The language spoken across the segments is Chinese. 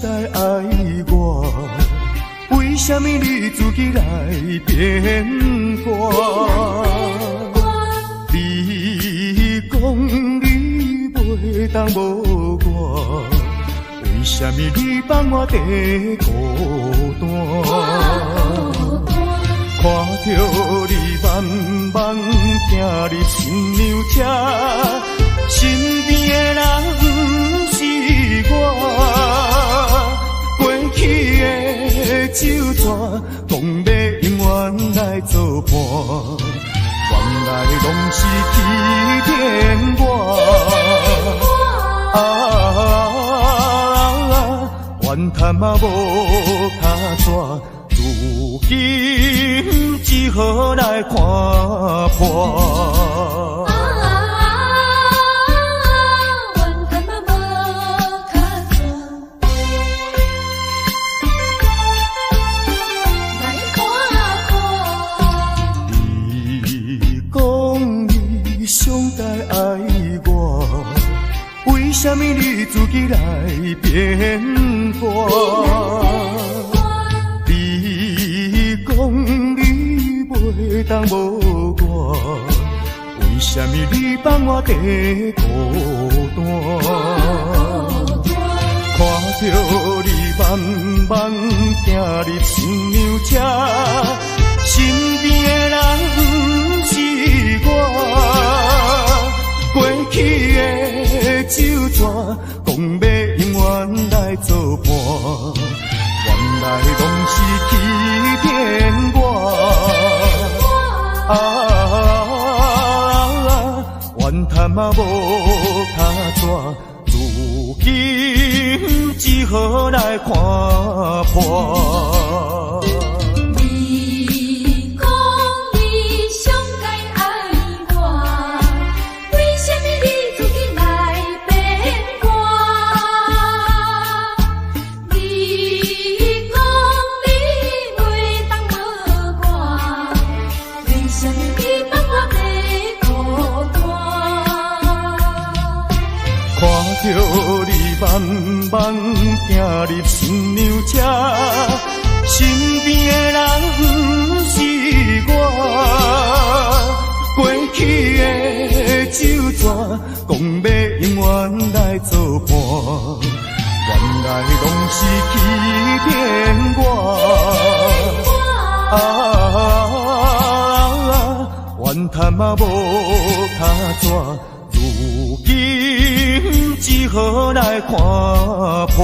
待爱我？为什么你自己来变卦？你讲你袂当无我，为什么你放我在孤单？看着你慢慢行入新娘车，身边的人不是我，过去的酒泉，讲要永远来作伴，原来拢是欺骗我。怨叹嘛无卡纸。如今只好来看破。怨叹嘛无卡纸，来看破。你讲你上待爱我，为什么你自己来变卦？讲你袂当无我，为什么你放我在孤单？看着你慢慢行入新娘车，身边的人不是我，过去的酒泉，讲要永远来作伴。原来拢是欺骗我，怨叹嘛无卡纸，如今只好来看破。看着你慢慢行入新娘车，身边的人不是我，过去的酒泉，讲要永远来作伴，原来拢是欺骗我。怨叹嘛无卡纸，如今只好来看破。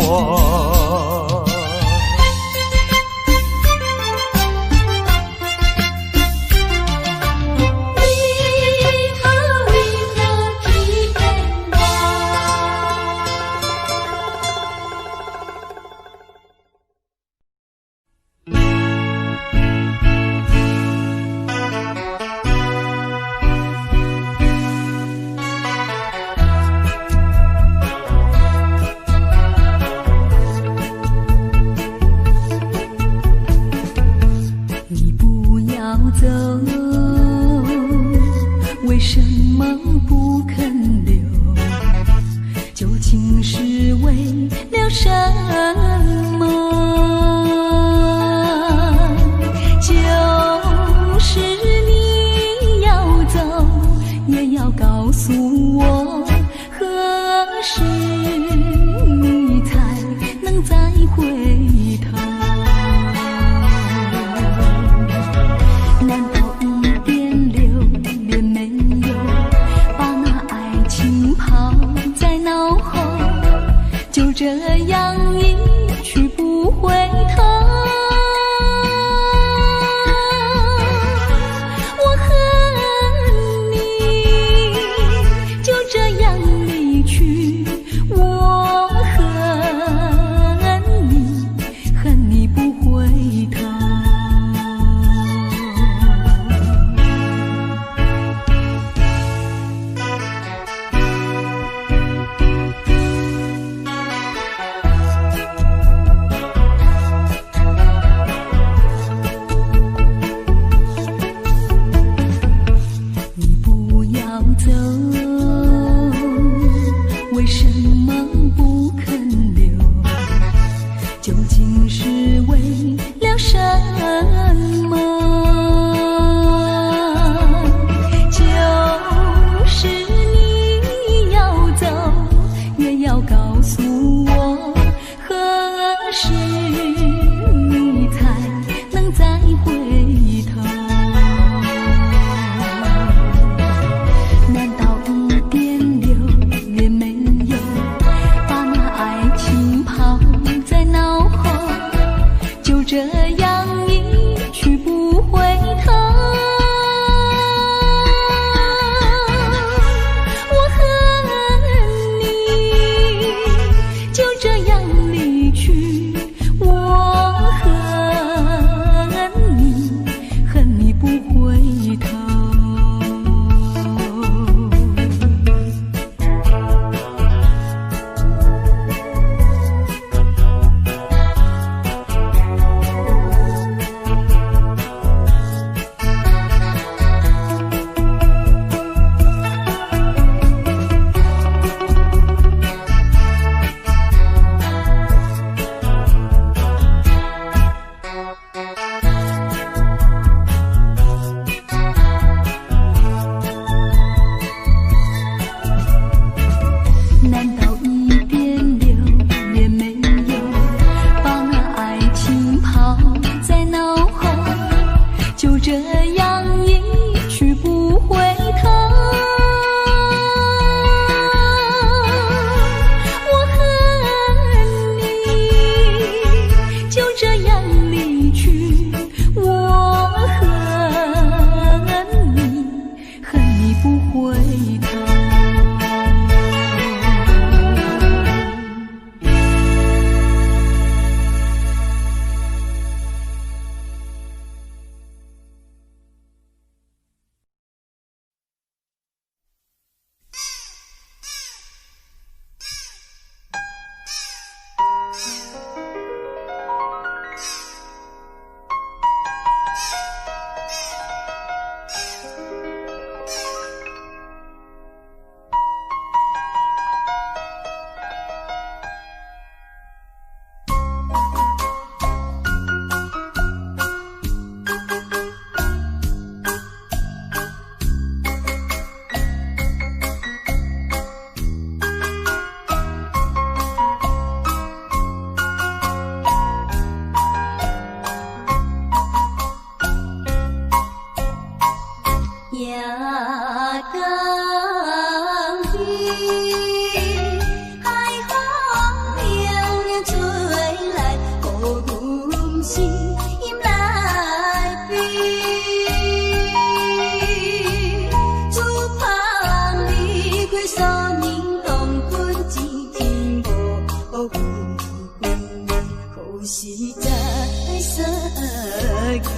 更远，海风凉凉吹来，予阮心来悲。主旁离开山林东困一天无归归，可惜在失去。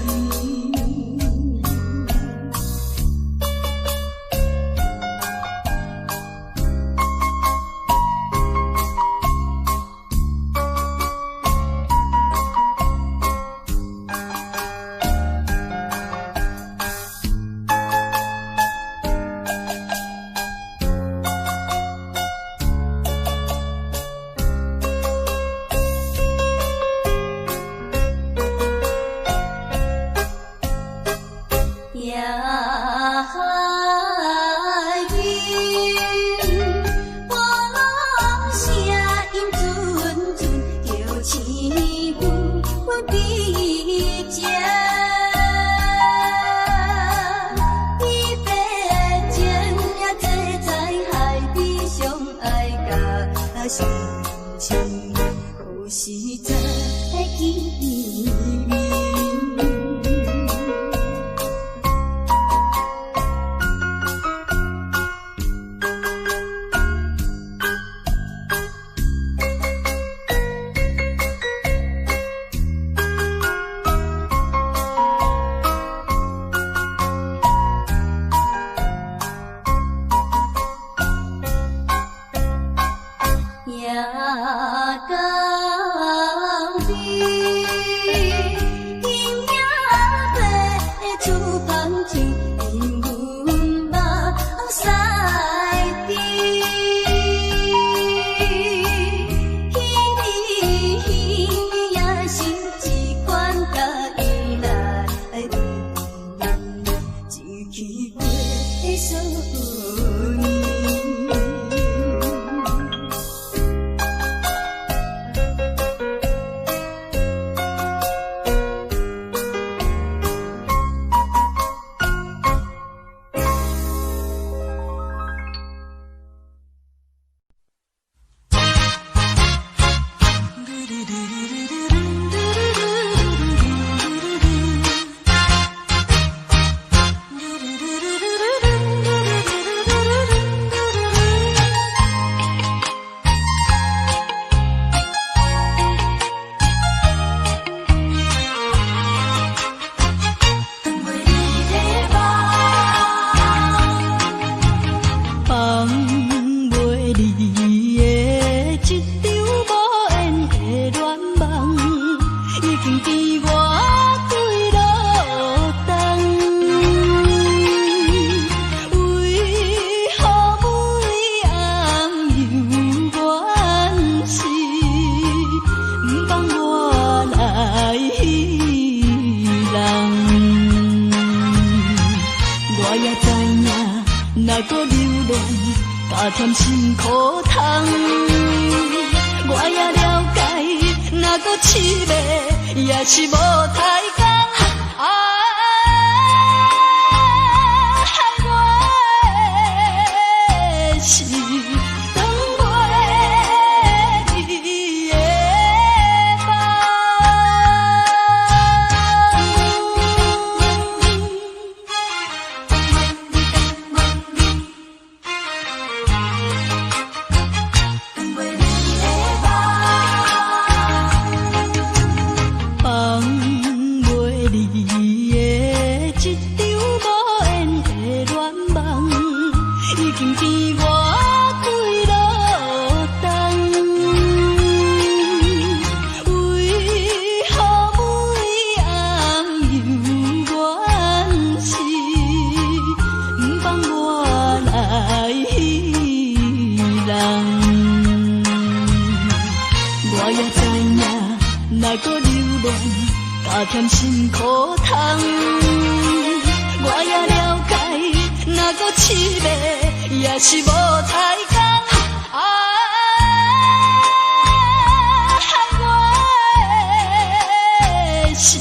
是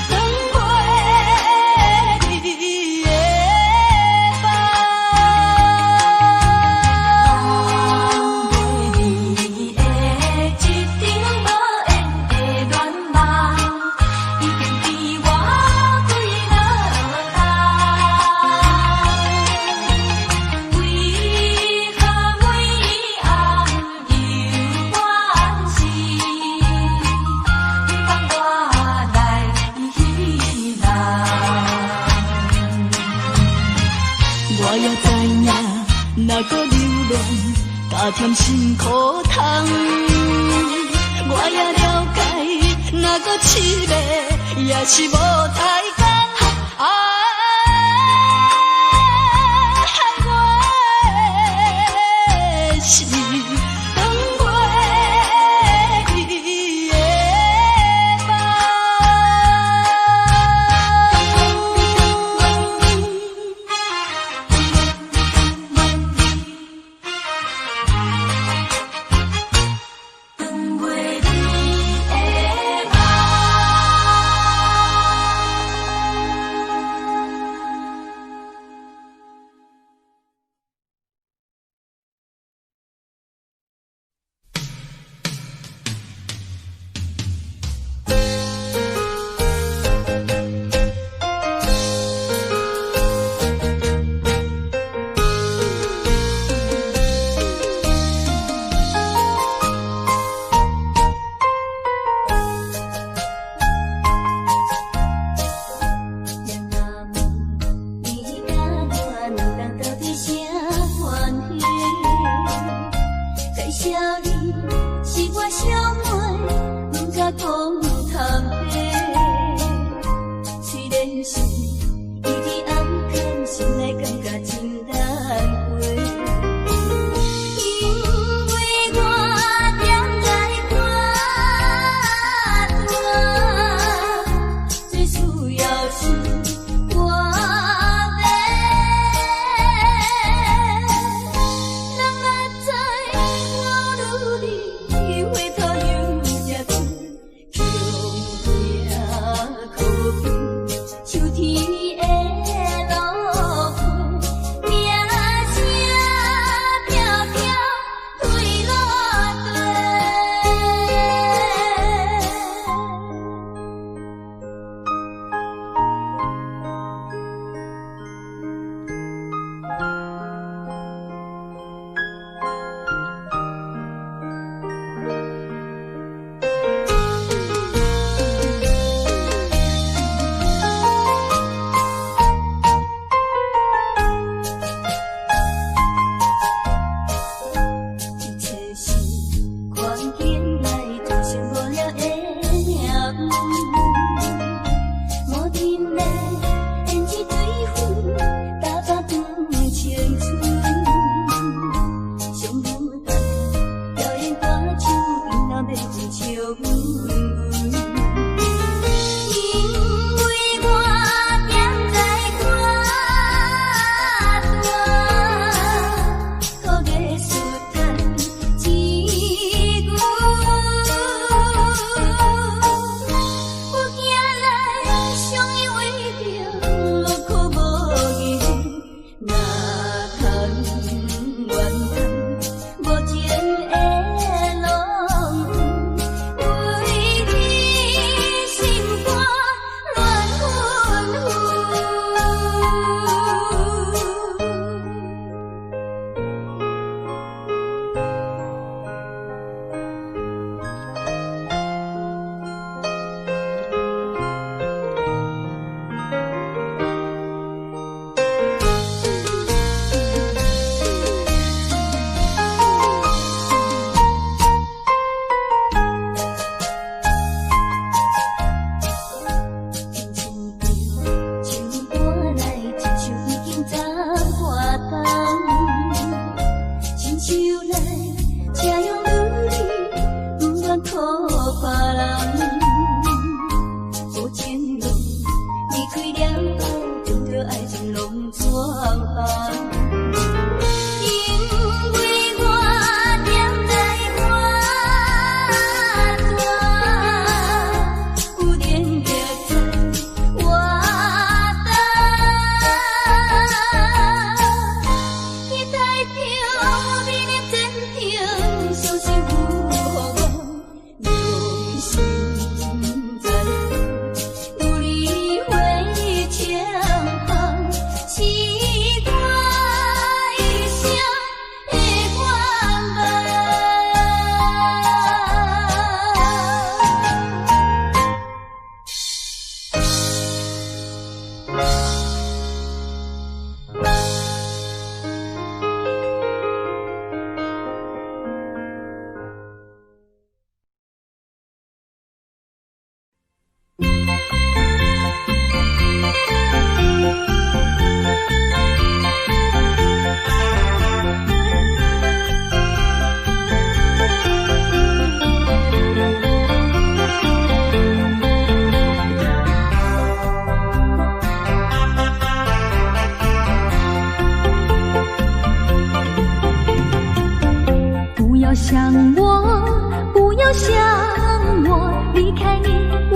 等袂离的也知影，若搁流浪，加添辛苦痛。我也了解，若搁凄迷，也是无待讲。我的心。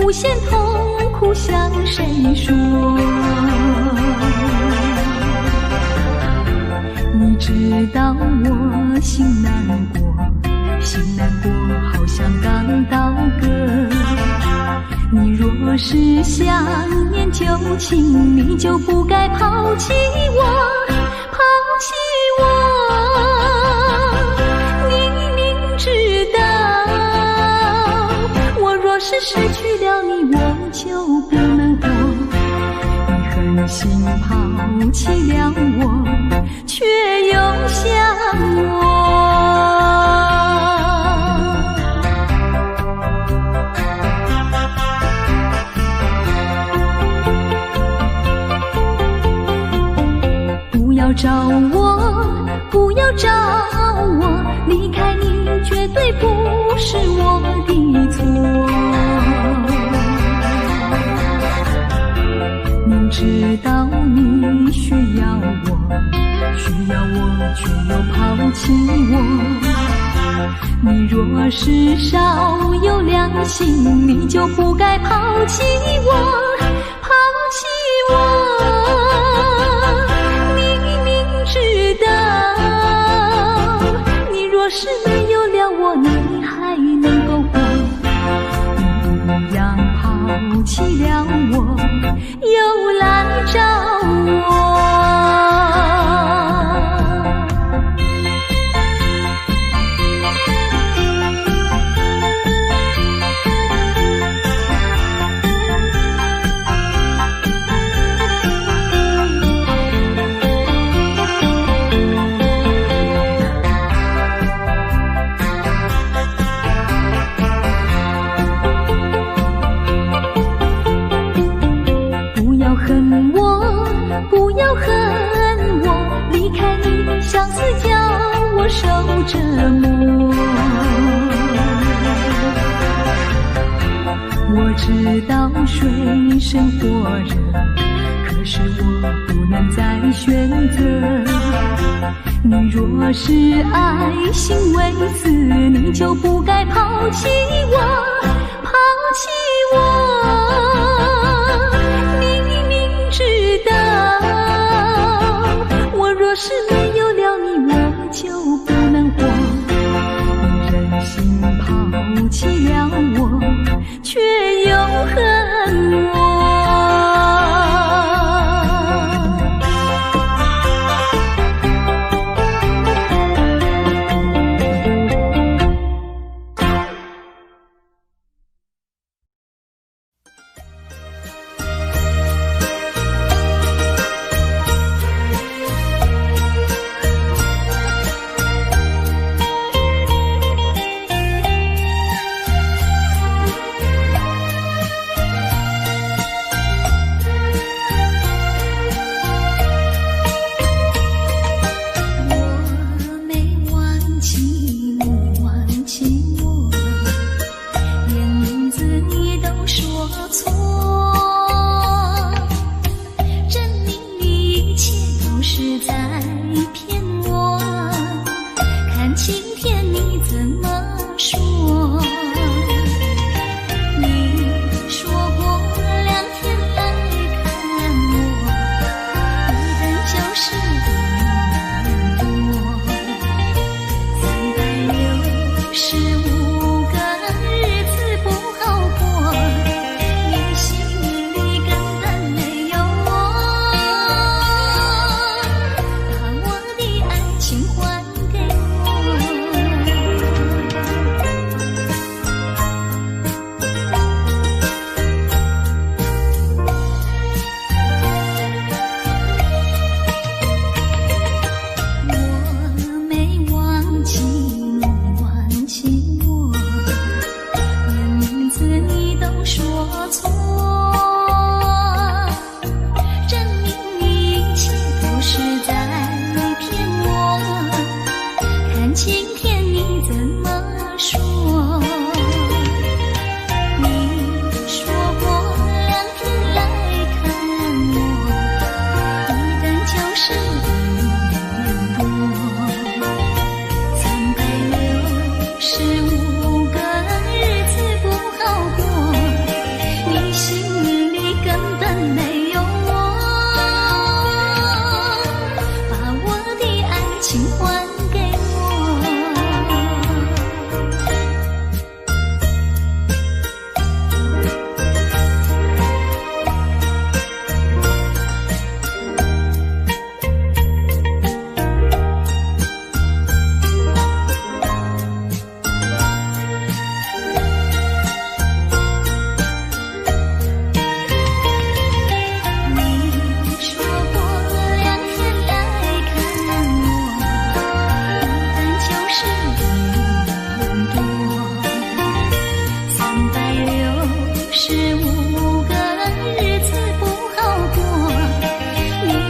无限痛苦向谁说？你知道我心难过，心难过好像刚到歌。你若是想念旧情，你就不该抛弃我，抛弃我。你明知道我若是失去了你，我就不能活。你狠心抛弃了我，却又想我。不要找我，不要找我，离开你绝对不是我的错。明知道你需要我，需要我却又抛弃我。你若是少有良心，你就不该抛弃我，抛弃我。知道你若是没有了我，你还能够活。你一样抛弃了我，又来找我。不要恨我，离开你，相思叫我受折磨。我知道水深火热，可是我不能再选择。你若是爱心为子，你就不该抛弃我，抛弃我。知道我若是没有了你，我就不能活。你忍心抛弃了我，却又恨我。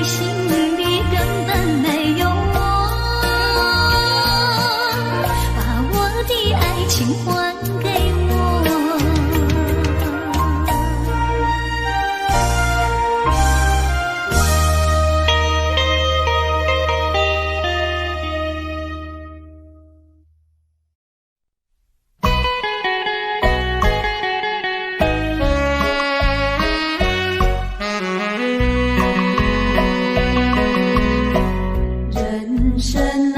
心里根本没有我，把我的爱情还给我。人生难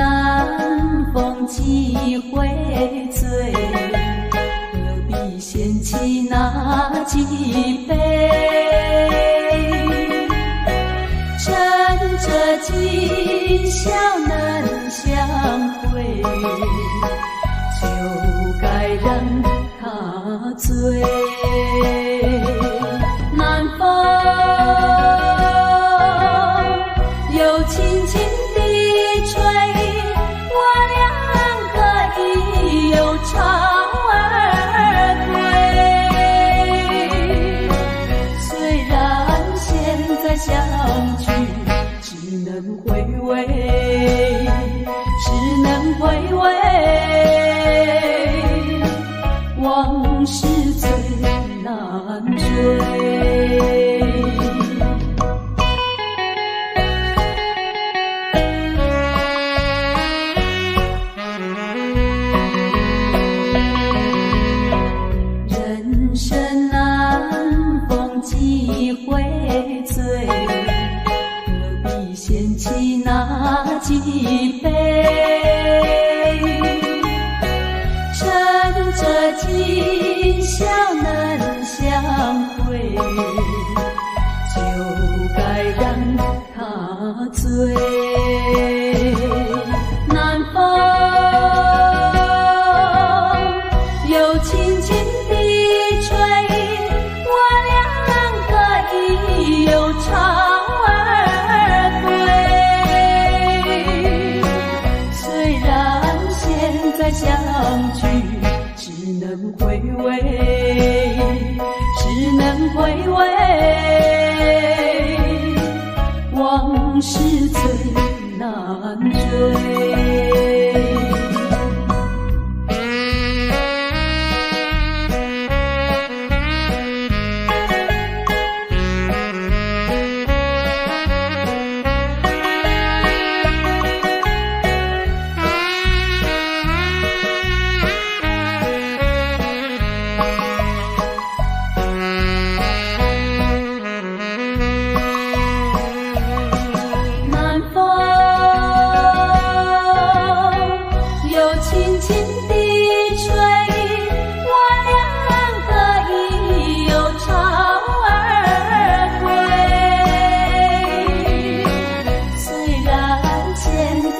逢几回醉，何必嫌弃那几杯？趁着今宵能相会，就该让他醉。南风又轻轻地吹，我俩可以有巢而归。虽然现在相聚只能回味，只能回味，往事最难追。人生难逢几回醉，何必嫌弃那几杯？趁着今宵能相会，就该让他醉。南风又轻轻地吹，我俩可以有巢而归。虽然现在相聚只能回味，只能回味，往事最难追。南风又轻轻地吹，我俩可以有巢而归。虽然现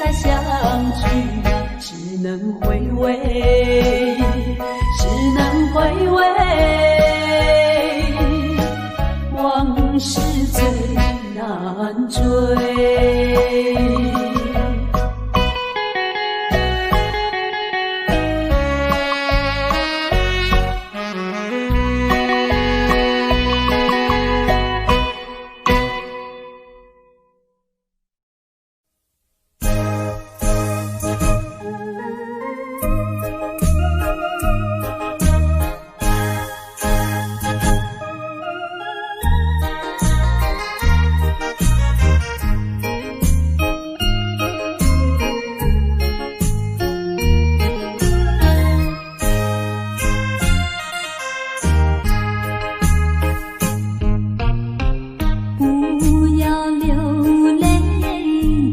在相聚只能回味，只能回味，往事最难追。不要流泪，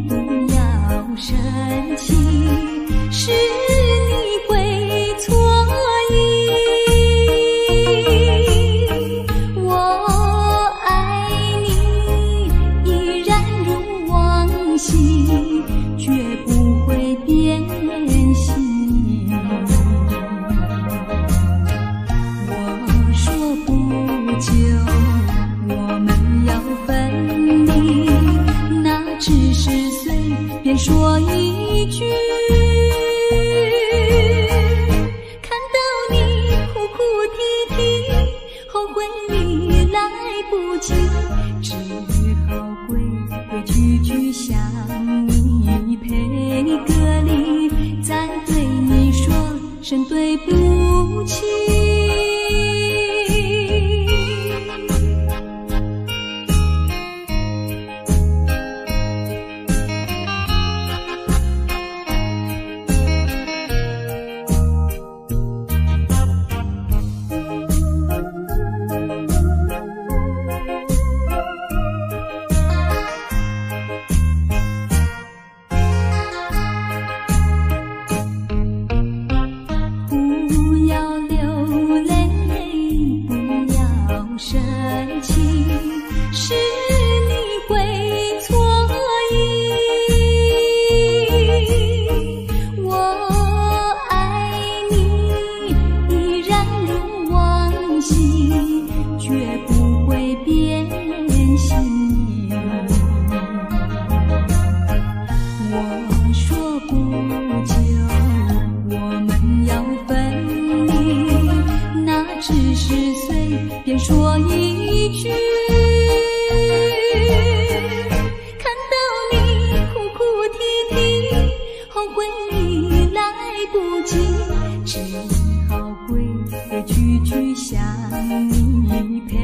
不要生气，是你会错意。我爱你依然如往昔，绝不会变心。我说不久我们要分离，那只是随便说一句。看到你哭哭啼啼，后悔已来不及，只好归归想你，陪歌里再对你说声对不起。说一句，看到你哭哭啼啼，后悔已来不及，只好规规矩矩想你，陪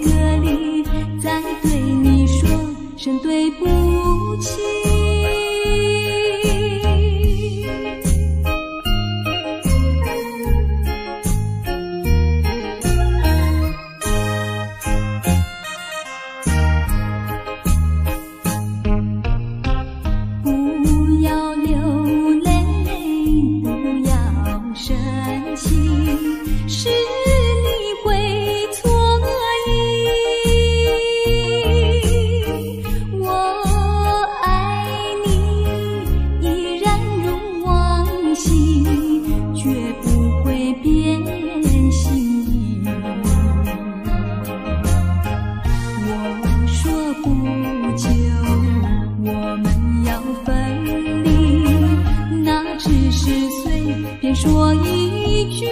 歌里再对你说声对不起。是你会错意，我爱你依然如往昔，绝不会变心意。我说不久我们要分离，那只是随便说一句，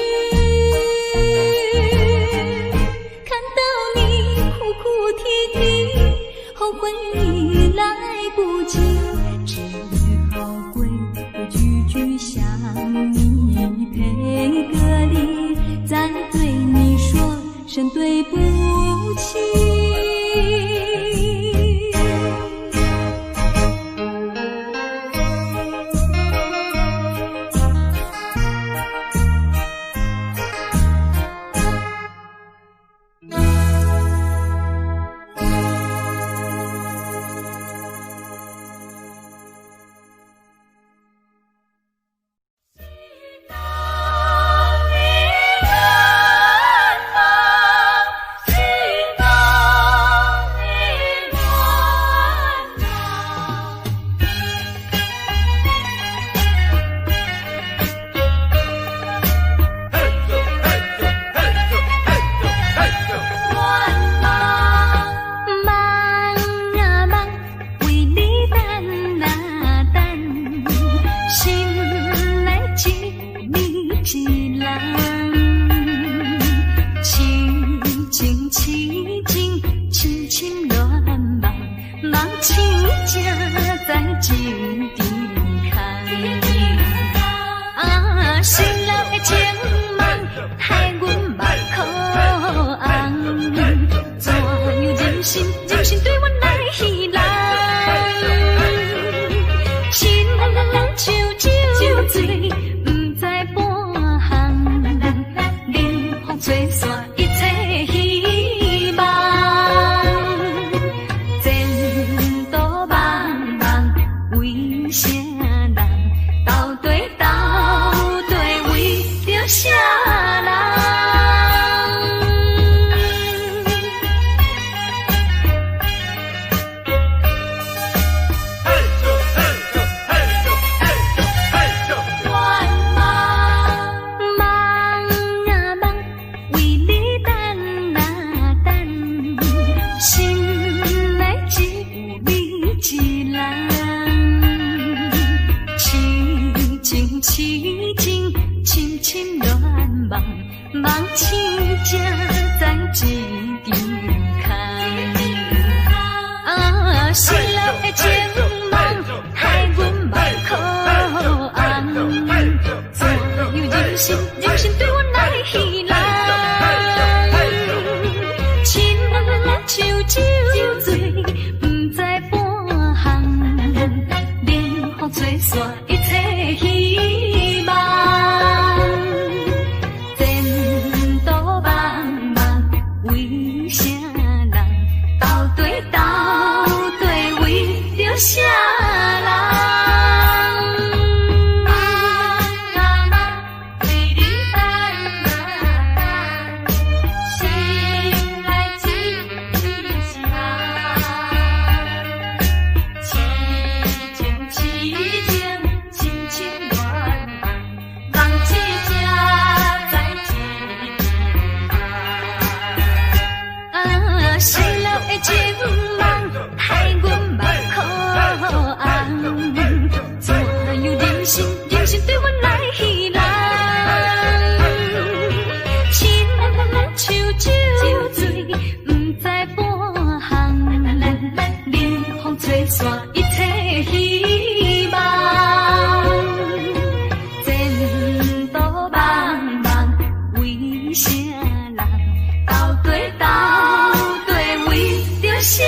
后悔已来不及，只好规规矩矩想你，陪歌里再对你说声对不起。梦醒才在一场空，失落的情。啥人？谁了的情梦，害阮目眶红。怎样人生，人生对阮来戏人？亲像酒醉，不知半行。冷风吹散一切希望，前途茫茫为啥人？到底为着啥？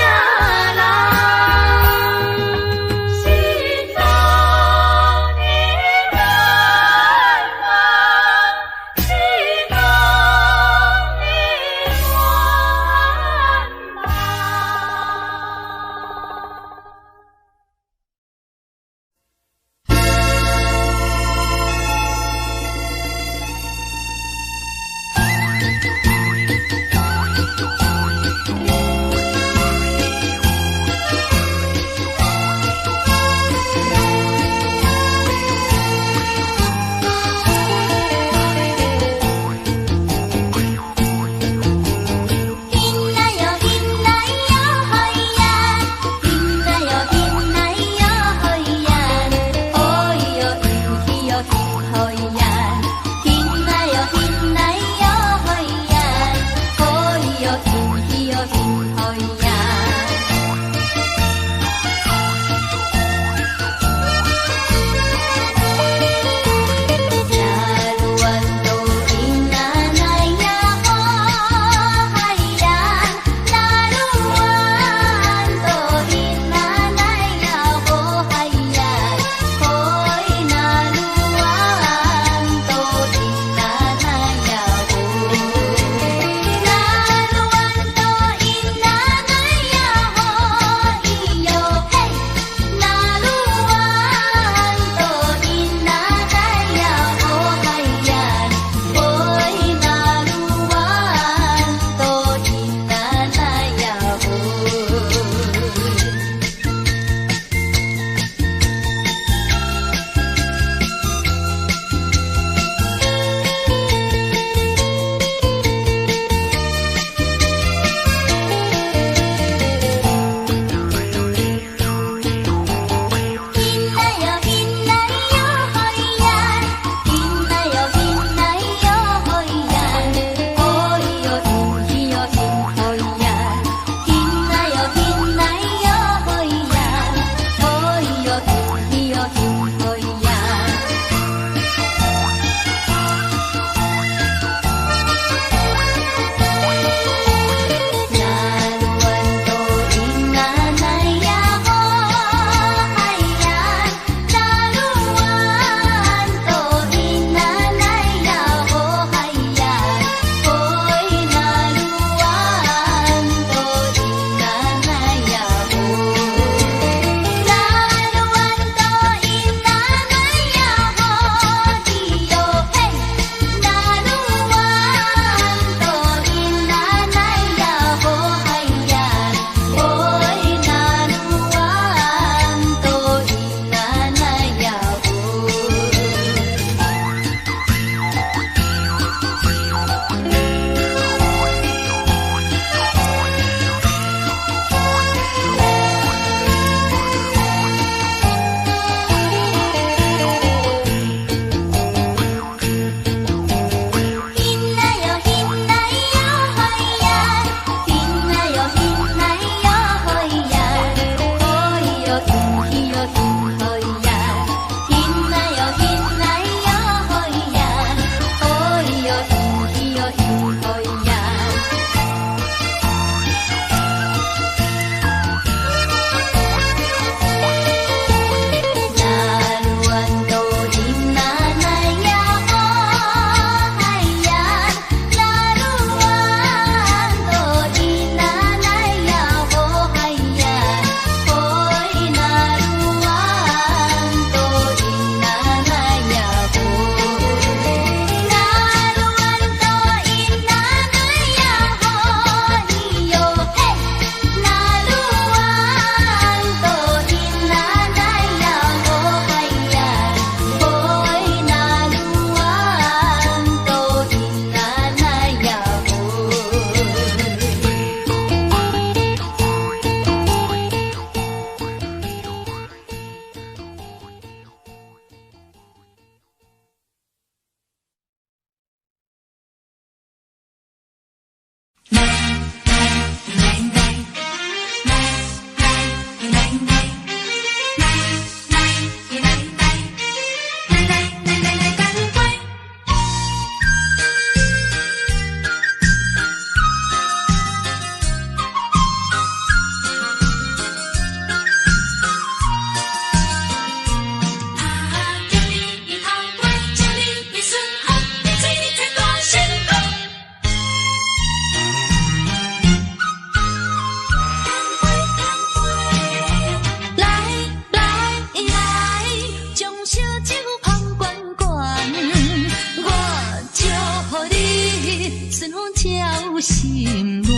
心乱。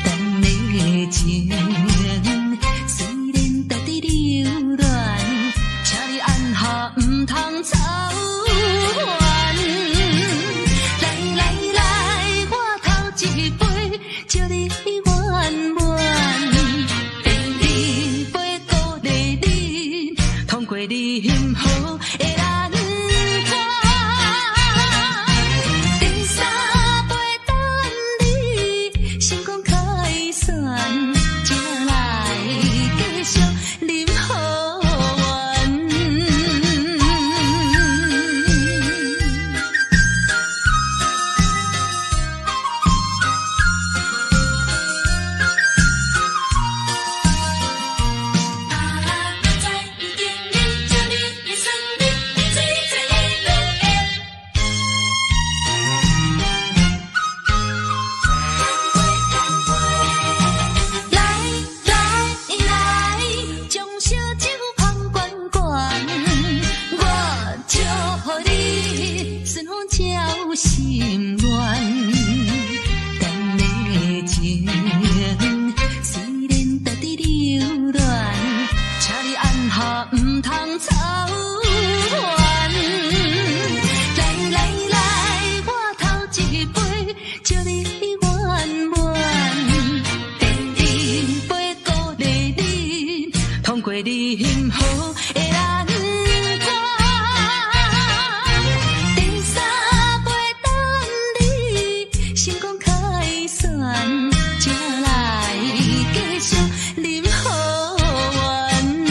咱的情虽然在伫流乱，请你按下唔通操烦。来来来，我头一杯，祝你圆满。第二杯鼓励你，通过你幸福的难关。第三杯等你成功开选，才来继续饮好运。心乱，咱的情虽然在伫流乱，请你按下唔通操烦。来来来，我头一杯，祝你圆满。第二杯鼓励你，通过你幸福的难关。成功开选，才来继续饮好运。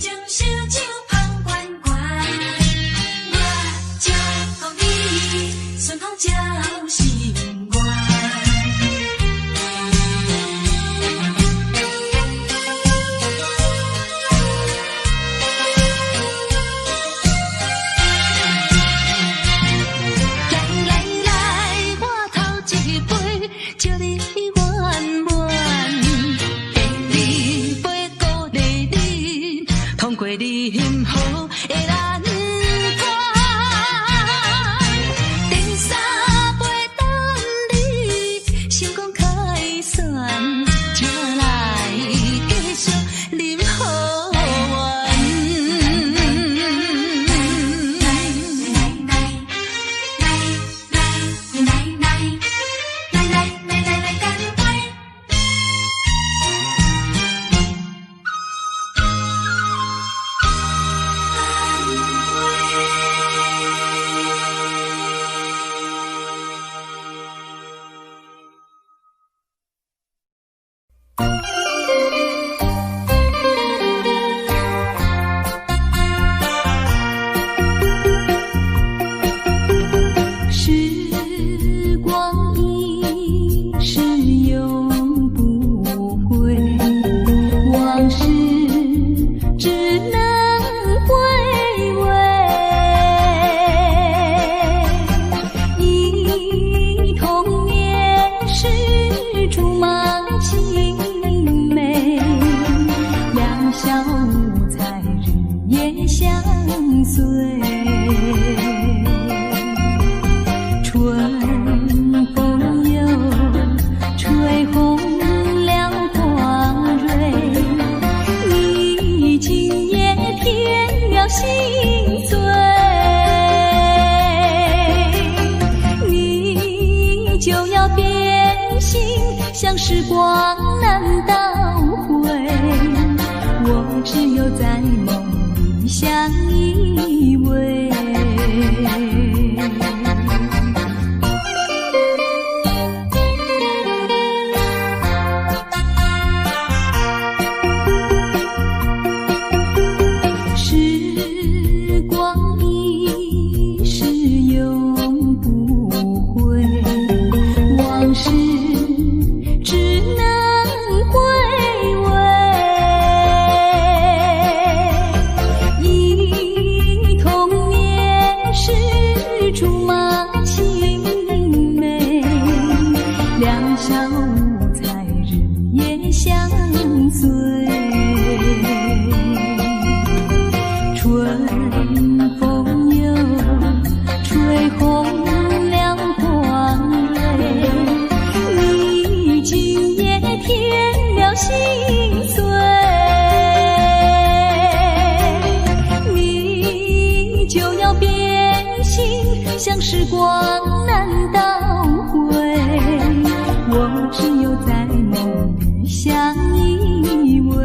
将烧酒捧罐罐，我祝福你顺风照心愿。祝你圆满，第二杯鼓励你，通过你幸福的难关。第三杯等你成功开选，才来继续饮好运。时光一逝永不回，往事只能回味。忆童年时竹马青梅，两小无猜日夜相随。春风又吹红了花蕊，你今夜添了心碎，你就要变心，像时光难倒回，我只有在梦里相依偎。时光一逝永不回，往事只能回味。忆童年时竹马青梅，两小无猜日夜相随。春风又心碎。你就要变心，像时光难倒回。我只有在梦里相依偎。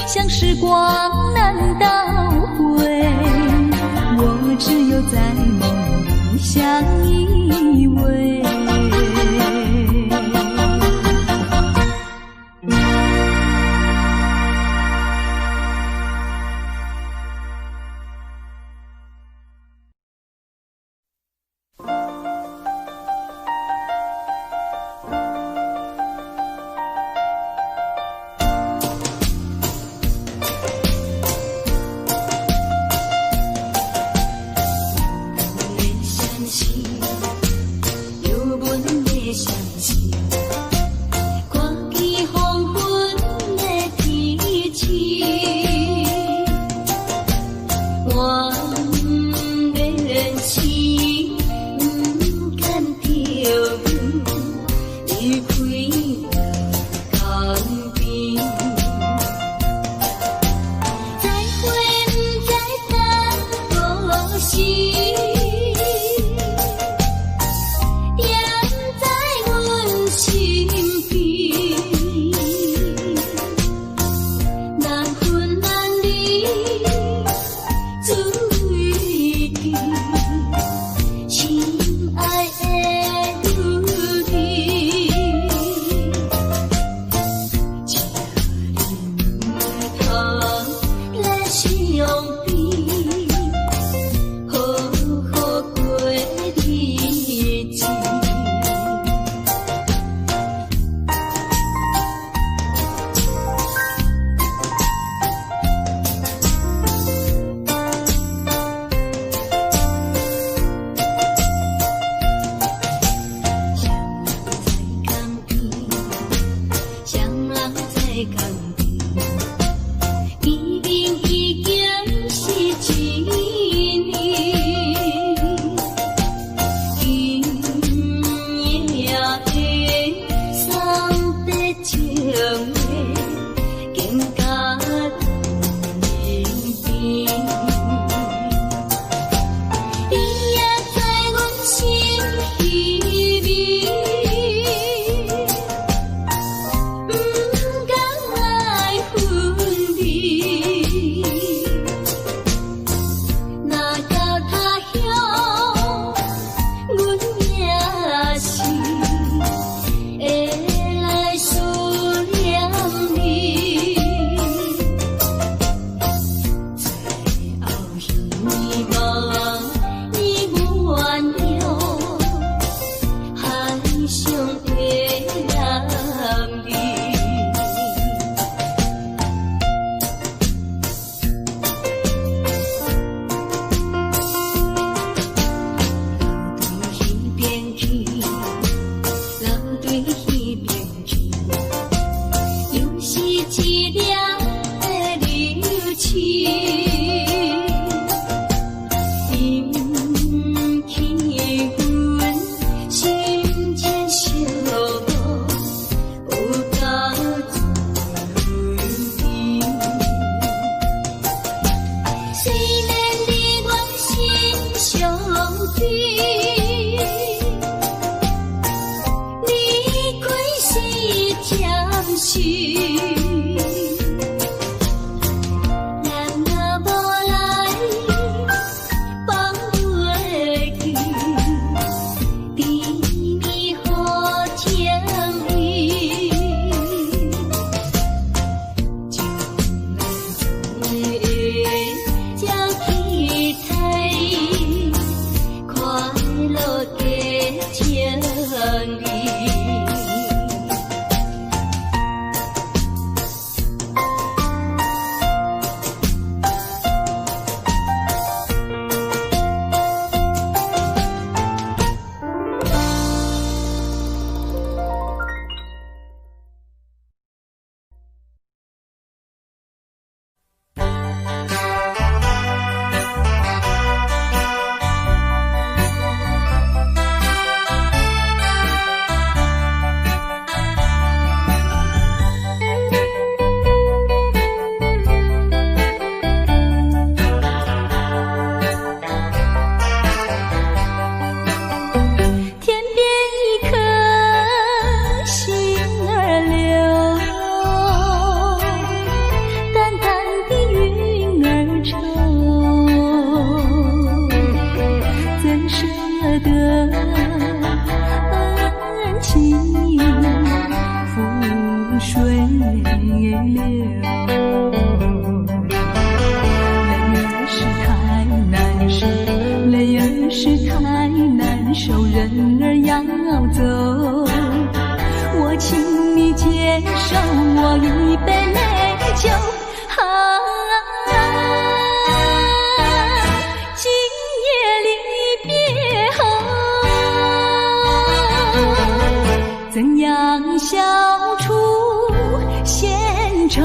像时光难倒回，我只有在梦里相依偎。咱若无来，放袂记。的恩情，覆水流。泪儿是太难受，人儿要走，我请你接受我一杯美酒。今夜离别后，怎样消除闲愁？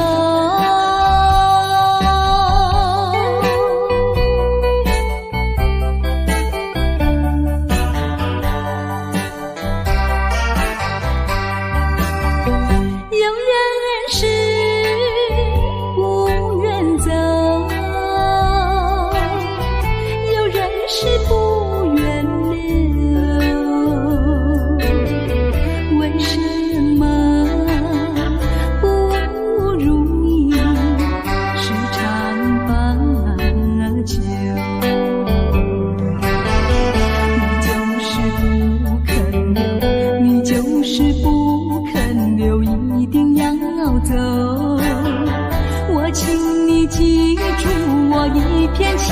一片轻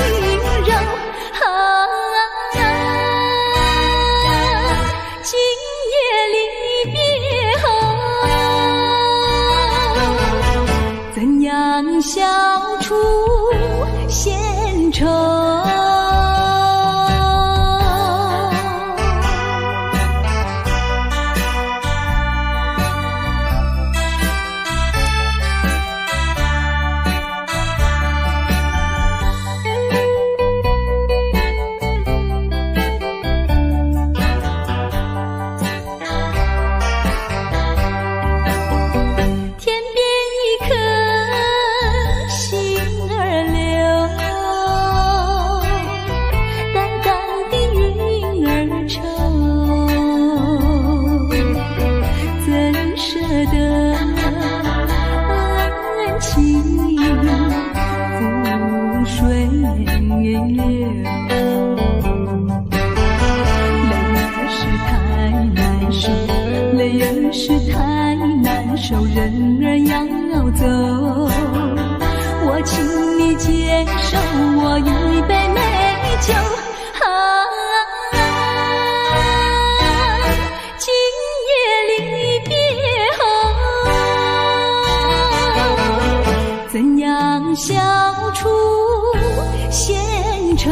柔，今夜离别后，怎样消除闲愁？人儿要走，我请你接受我一杯美酒。今夜离别后，怎样消除闲愁？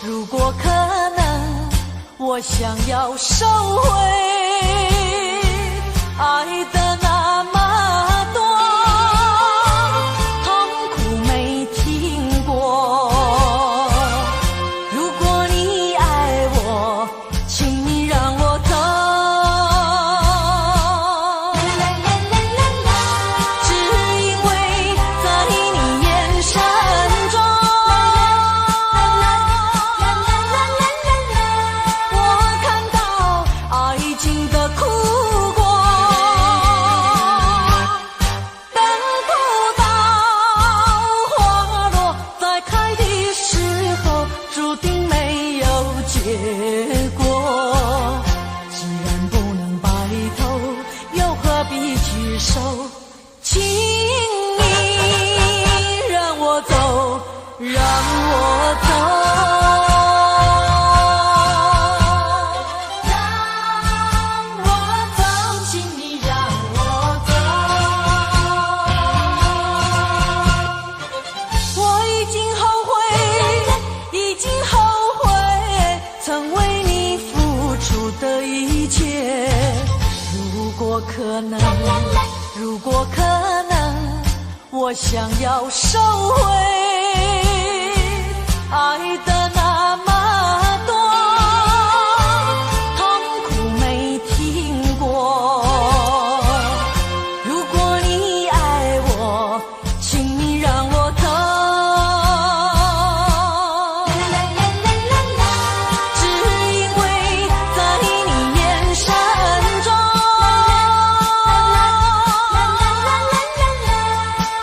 如果可能，我想要收回爱的那么多，痛苦没听过。如果你爱我，请你让我走。只因为在你眼神中，请你让我走，让我走，让我走，请你让我走。我已经后悔，已经后悔，曾为你付出的一切。如果可能，如果可能，我想要收回爱的那么多，痛苦没听过。如果你爱我，请你让我疼。只因为在你眼神中，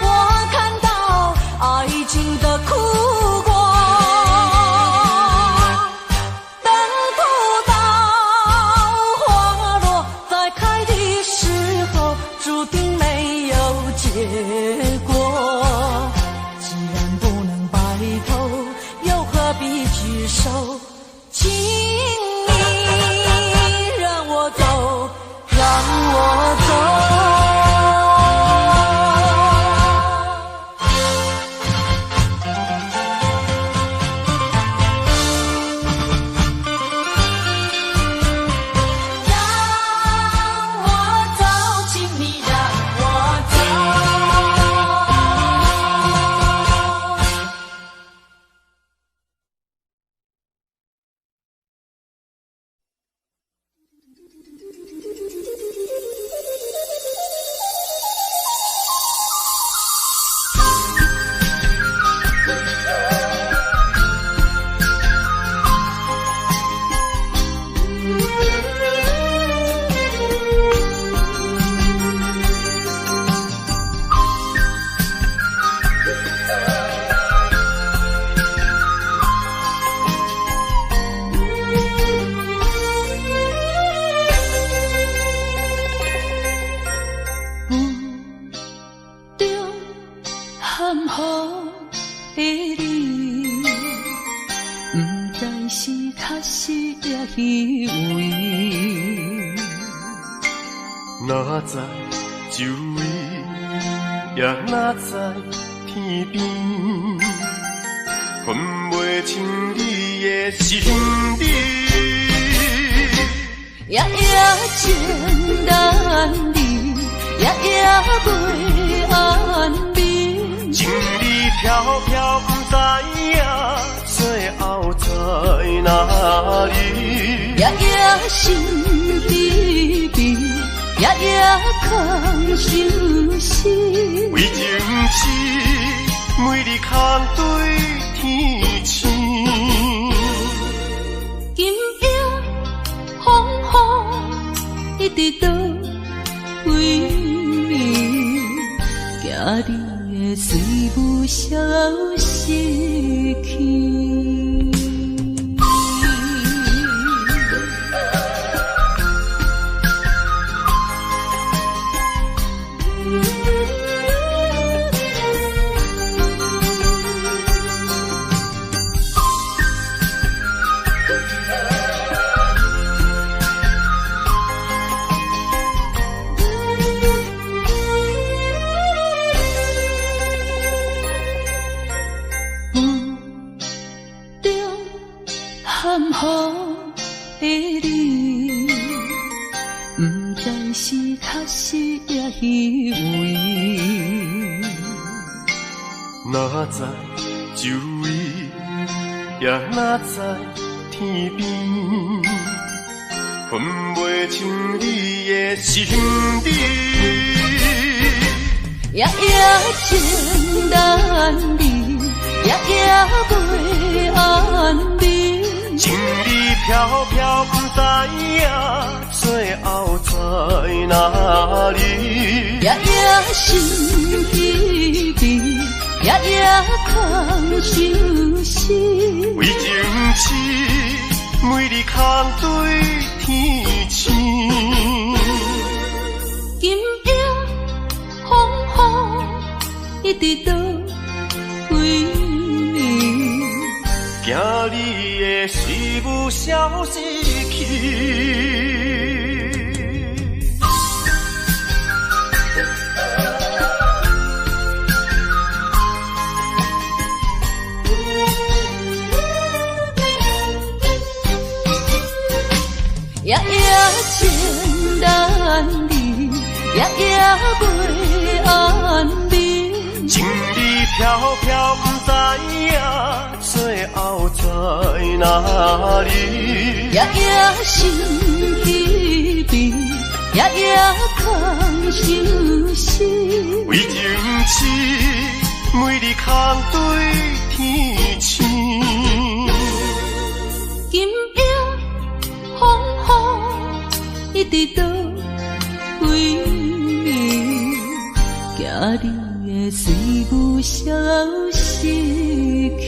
我看到爱情的哭光。等不到花落再开的时候，注定没有结果。既然不能白头，又何必举手？请你让我走，让我走。让我走，请你让我走。含糊的你，不知是确实也虚伪。哪知周围，也哪知天边，分袂清你的心理。夜夜情难离，夜夜袂安眠。情理飘飘，不知影最后在哪里。夜夜心悲悲，夜夜空相思。为情痴，每日空对天星。今夜风雨一直倒为你，惊你的随不消失去。含糊的你，不知是确实也虚伪。哪知周围，也哪知天边，分袂清你的心理。夜夜情难离，夜夜袂安眠。情理飘飘，不知影最后在哪里。夜夜心悲悲，夜夜空相思。为情痴，每日空对天星。今夜风雨一直倒为你，惊你的随不消失去。夜夜情难离，夜夜袂安眠。情意飘飘，不知影最后在哪里。夜夜心稀微，夜夜空相思。为情痴，每日空对天星。今夜风雨一直倒为你，惊你的随我消失去。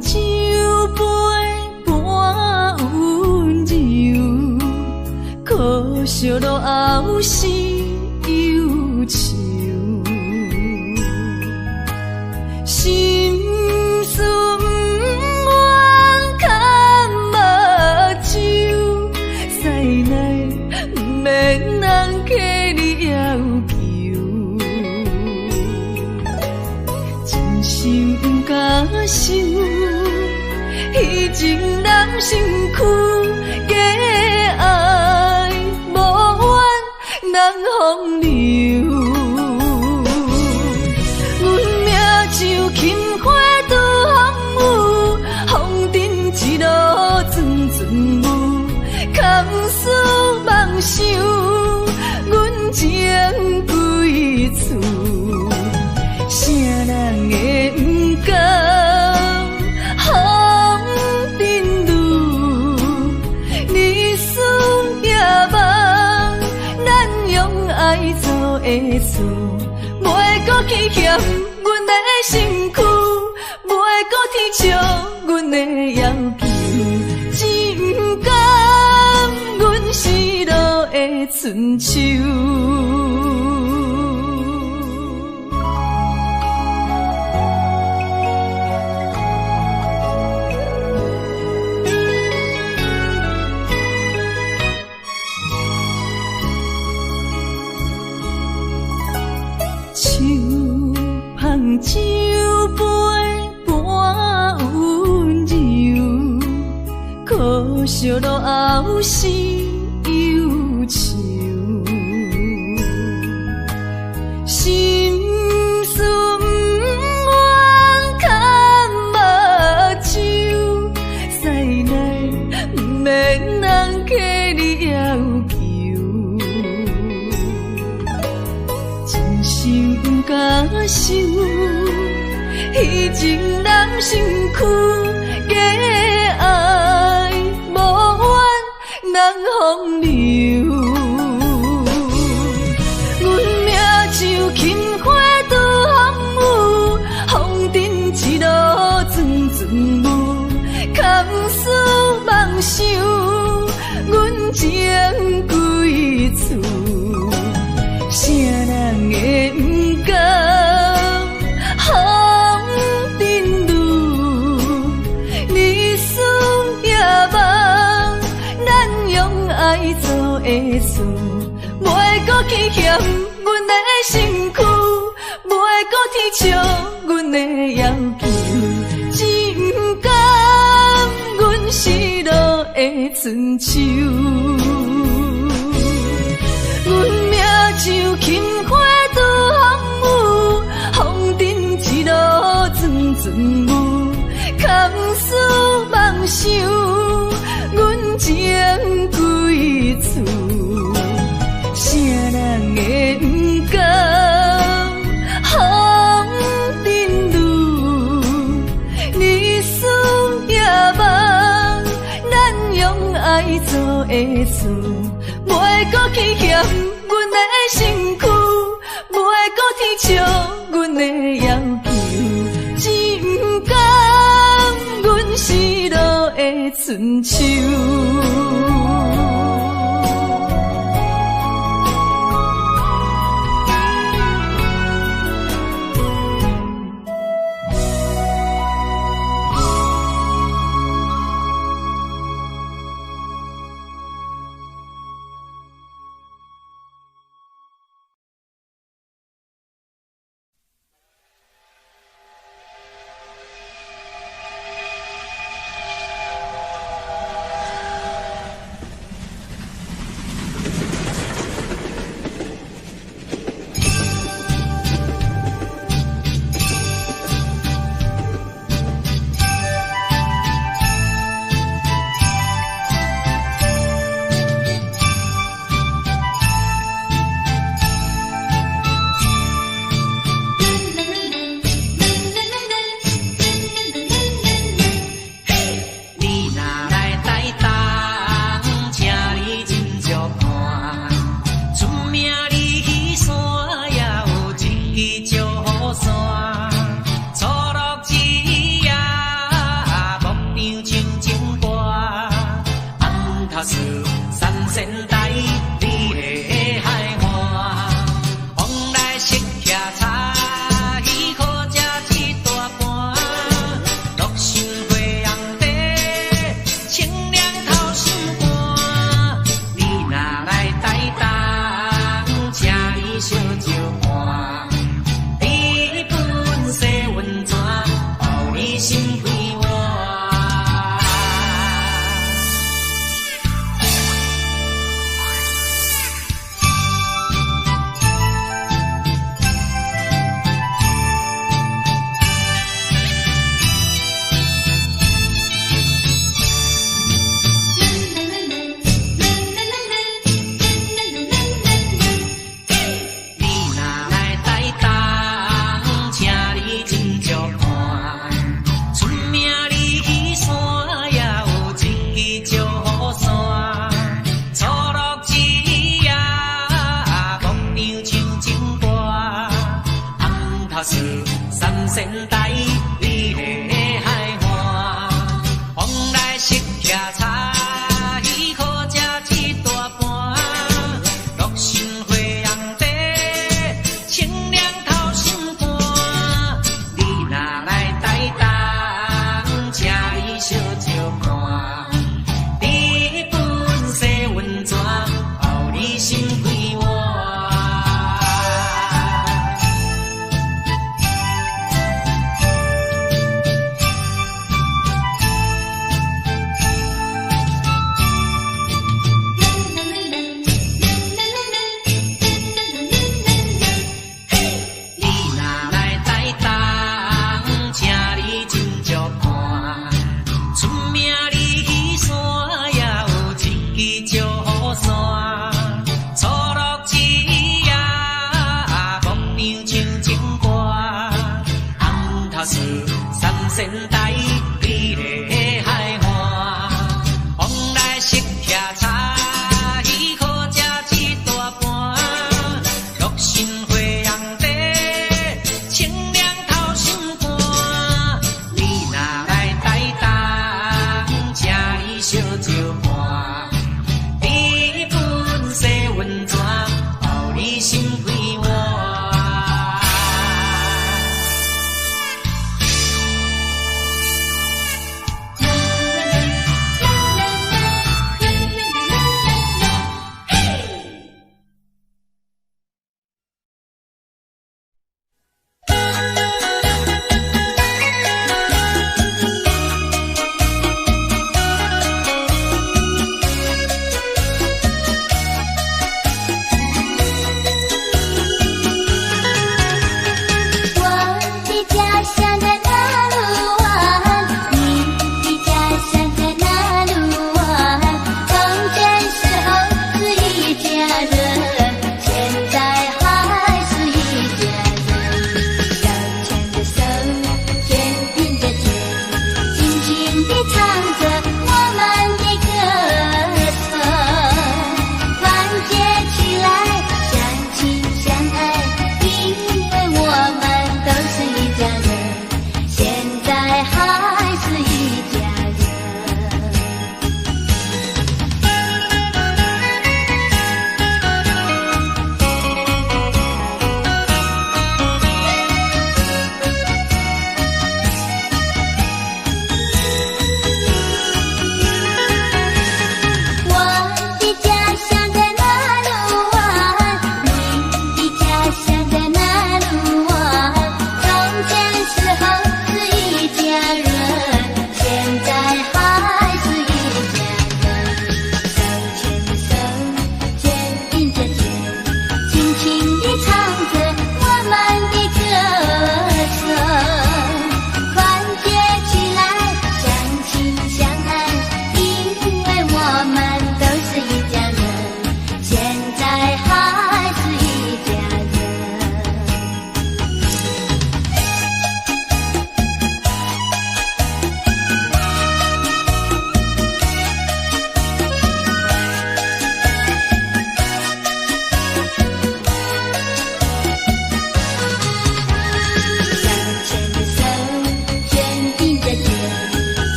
酒杯半温柔，可惜落后是忧愁。心事不愿牵目睭，使来不免人客你要求，真心不敢想。以前人身躯假爱无怨人风流，阮命像轻花拄风雨，风尘一路阵阵雾，空思梦想，阮情归厝，啥人会不甘？会错，袂搁去嫌阮的身躯，袂搁提笑阮的要求，只不甘阮失落的春秋。酒杯半温柔，可惜落后是忧愁。心事不愿牵目睭，使来不免人客你要求，真心不敢想。以前人身躯假爱无怨人风流，阮命像轻花拄风雨，风尘一路阵阵雾，空思梦想，阮情归厝，啥人会不甘？会错，袂搁去嫌阮的身躯，袂搁提笑阮的要求，只不甘阮失落的春秋。阮想阮情归厝，啥人会不甘风尘路？日思夜梦，咱用爱做的厝，袂搁去嫌阮的身躯，袂搁天笑阮的要求，只不甘阮失落的春秋。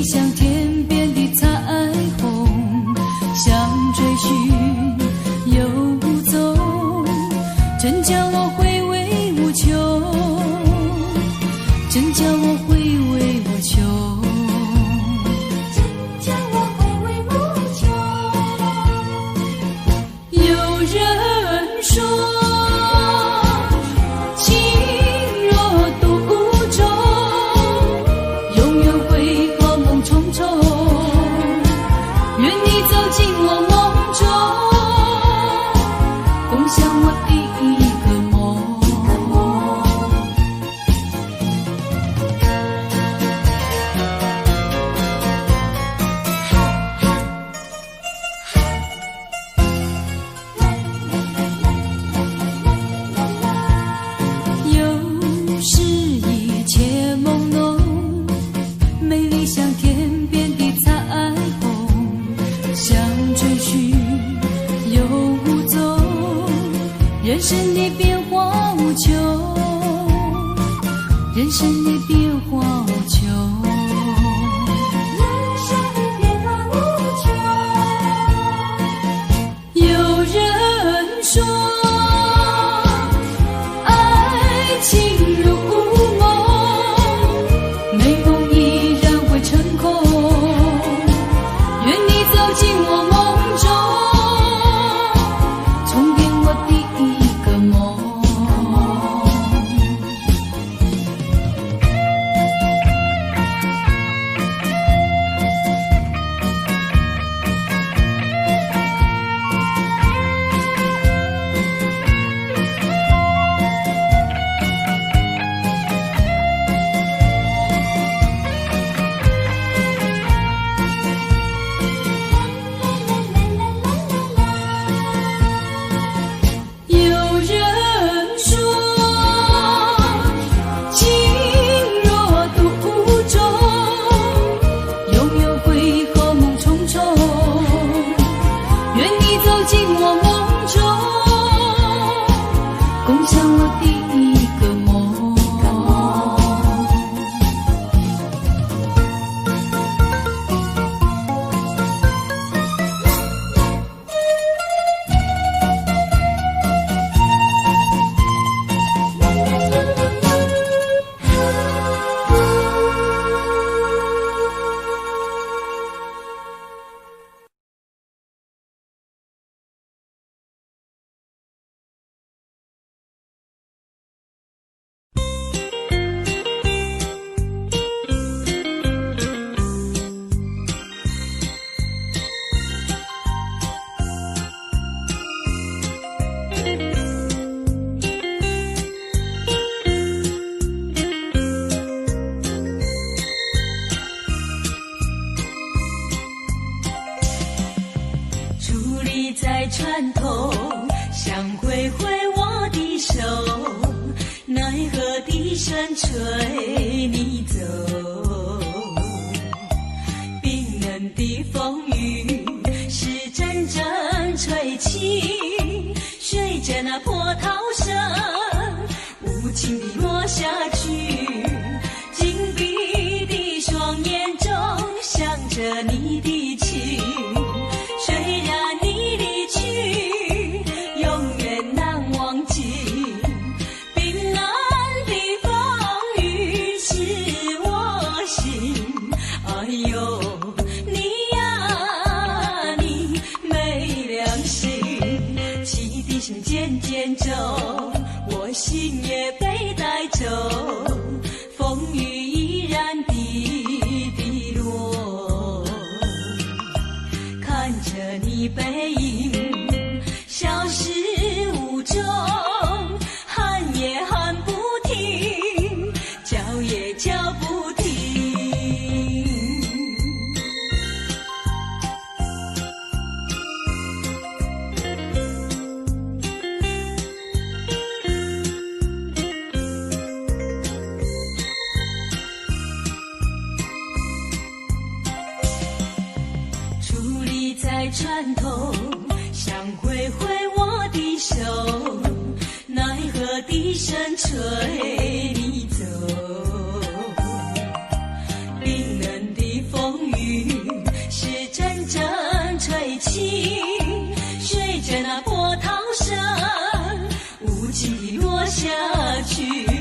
像天边的彩虹，想追寻又无踪，真叫我回味无穷，真叫我回味无穷。人生的变化无穷，人生的变化无穷，人生的变化无穷。有人说，爱情如梦，美梦依然会成空。愿你走进我梦中。在船头，想挥挥我的手，奈何笛声吹你走。冰冷的风雨是阵阵吹起，随着那波涛声无情地落下去。紧闭的双眼中想着你的情，虽然你离去永远难忘记。冰冷的风雨是我心，哎呦你呀你没良心。汽笛声渐渐走，我心也被带走，风雨依然滴滴落。看着你背影消失无踪，喊也喊不停，叫也叫不停。伫立在船头，想挥挥我的手，奈何笛声吹你走。冰冷的风气落下去。